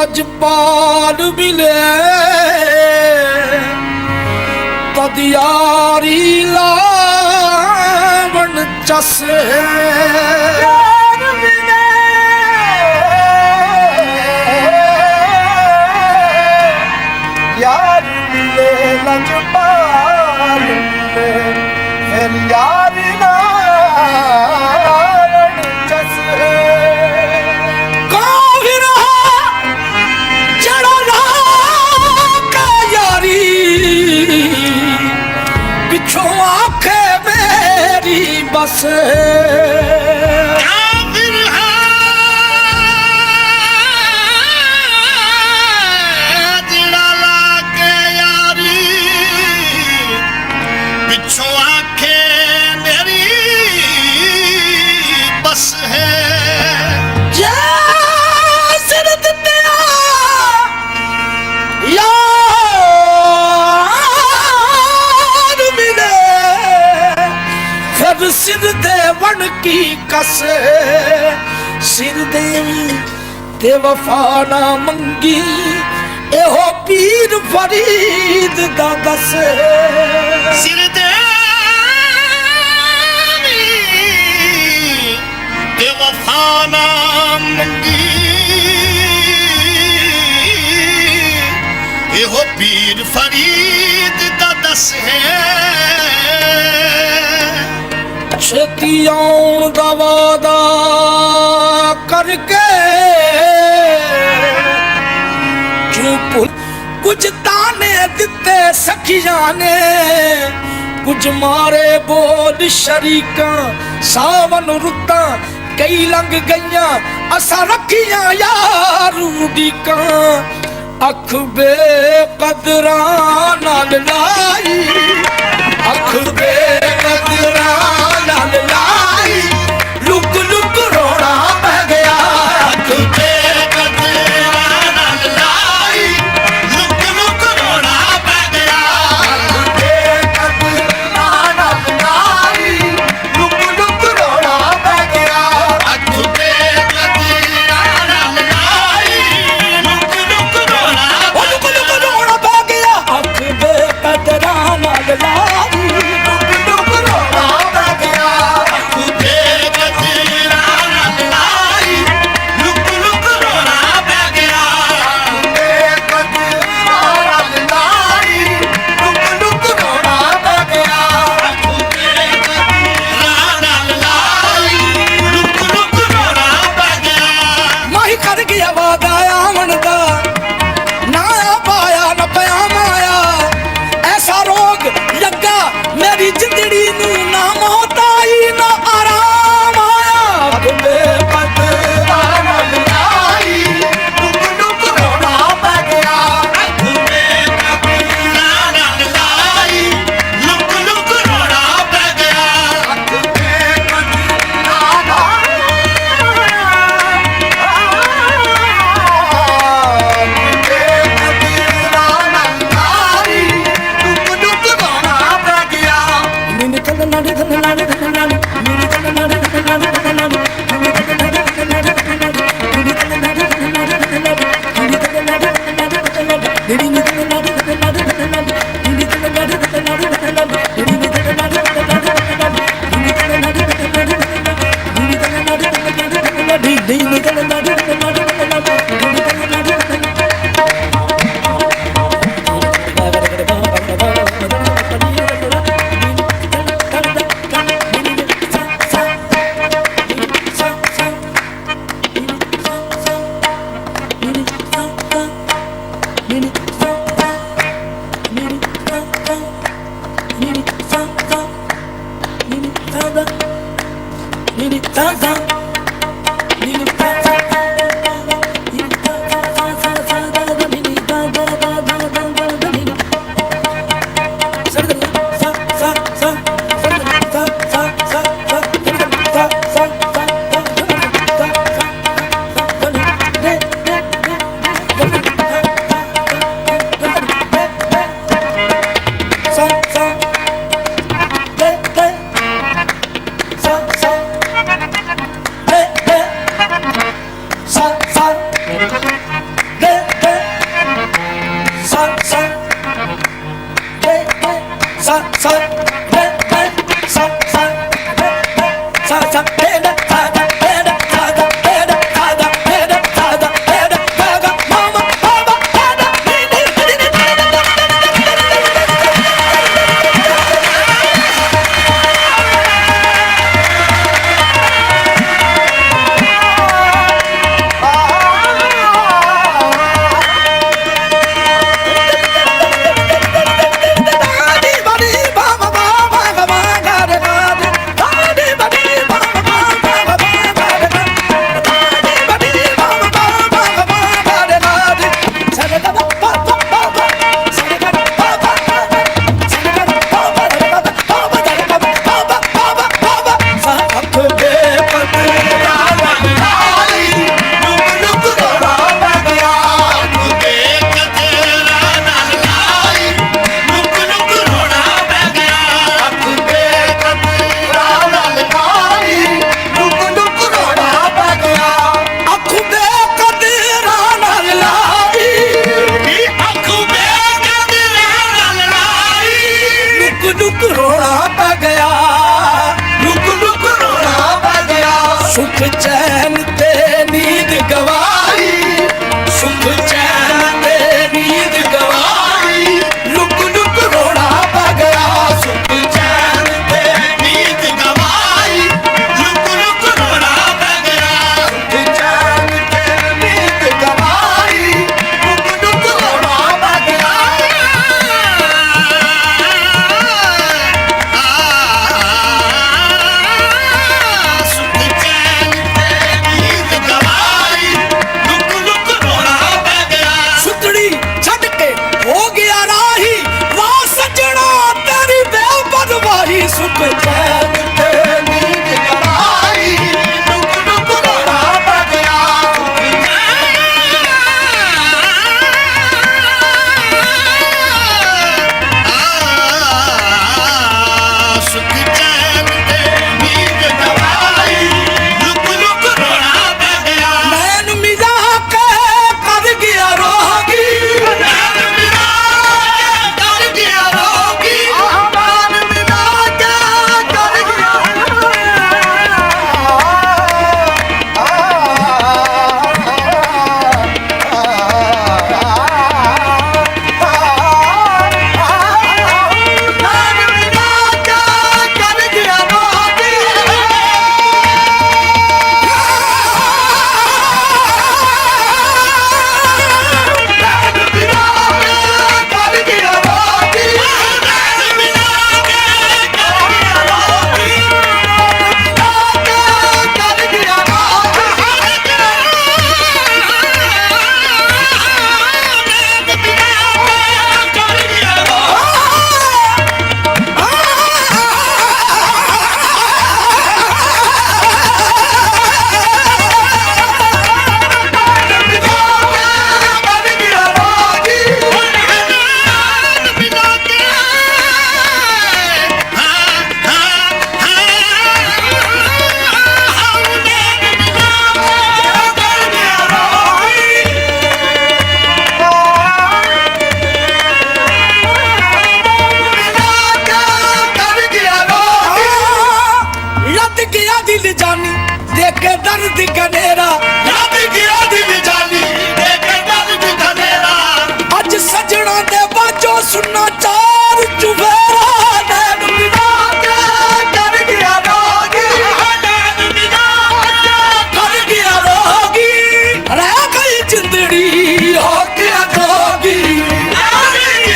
लजपाल मिले तद यारी लावण चस यार मिले लजपाल मिले फिर यारी लावण चस पिछो आखे मेरी बस जड़ा लाके यारी पिछो आखे मेरी बस है सिर देवन की कस सिर देवी ते वफा ना मंगी एहो पीर फरीद दा दस सिर देवी ते वफा ना मंगी एहो पीर फरीद दा दस है छेती आउण दा वादा करके चुप कुछ ताने दिते सखियां ने कुछ मारे बोल शरीका सावन रुत्ता कई लंघ गईयां असा रखियां यार उडीका अख बेकदरा नाल लाई अख बेकदरा लाई लुक लुक रोना पै गया अख बेकदरा नाल लाई लुक लुक रोना पै गया अख बेकदरा नाल लाई लुक लुक रोना पै गया अख बेकदरा नाल लाई लुक लुक रोना लुक लुक रोना पै गया अख बेकदरा नाल लाई लुक लुक रोना पै सुख चैन ते नींद गवाई, सुख चैन ते नींद गवाई, लुक लुक रोना पै गया। सुख चैन ते नींद गवाई, लुक लुक रोना पै गया। सुख चैन ते नींद गवाई, लुक लुक रोना पै गया। सुख चैन ते नींद गवाई, लुक लुक रोना पै गया। सुतड़ी छड़ के हो गया राही, वाह सजना तेरी बेपरवाही। सुख चैन ते नींद गवाई, लुक लुक रोना पै गया। सुख चैन ते नींद गवाई, लुक लुक रोना पै गया। नैन मिला के कर गया रोगी, नैन मिला के कर गया रोगी। नैन मिला के कर गया। नैन मिला के कर गया रोगी। लद गया दिल जानी देखे दर्द कनेरा, लद गया दिल जानी देखे दर्द कनेरा। अज सजना दे बाजो सुनना चार चुफेरा। नैन मिला के कर गया रोगी, नैन मिला कर गया रोगी। रह गई जिंदड़ी हो गया रोगी।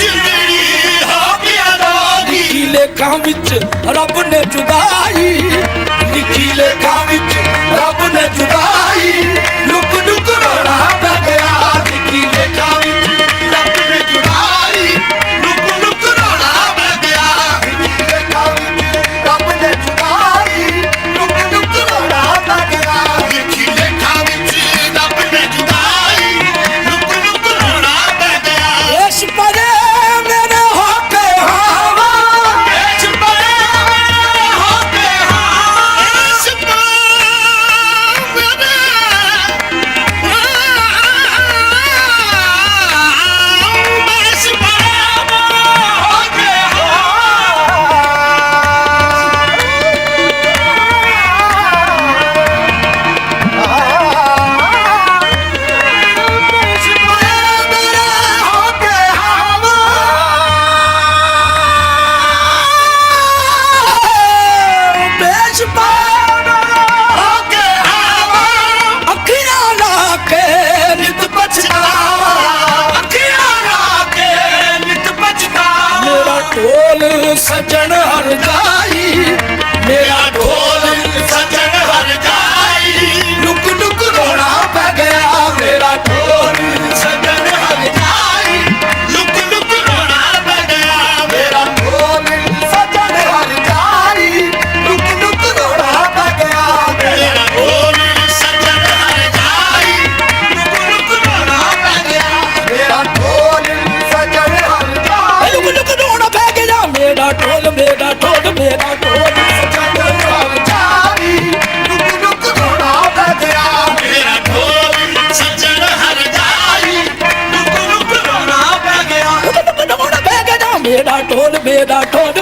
जिंदड़ी हो गया रोगी। लिखी लेखा विच रब ने जुदाई, लिखी लेखा विच रब ने जुदाई, लुक लुक रोना पै गया। लिखी लेखा विच रब ने जुदाई, लुक लुक रोना पै गया। लिखी लेखा विच रब ने जुदाई, लुक लुक रोना पै गया। लिखी लेखा विच रब ने जुदाई, लुक लुक रोना पै गया। इस परे मेरे होके हावा, इस परे हो के हाँ, इस पर मेरे इस पर हो के हो के हवा। अखियां ला के नित पछतावा, अखियां ला के नित पछतावा। मेरा ढोल सजन हर जाई, मेरा ढोल सजन हर जाई, लुक लुक रोना पै गया। मेरा ढोल सजन हर जाई, लुक लुक रोना पै गया। मेरा ढोल सजन हर जाई, लुक लुक रोना पै गया। मेरा ढोल सजन हर जाई, लुक लुक रोना पै गया। मेरा ढोल सजन हर जाई, लुक लुक रोना पै गया। मेरा ढोल मेरा ढोल मेरा ढोल सजन हर जाई, लुक लुक रोना पै गया। मेरा ढोल सजन हर जाई, लुक लुक रोना पै गया। मेरा ढोल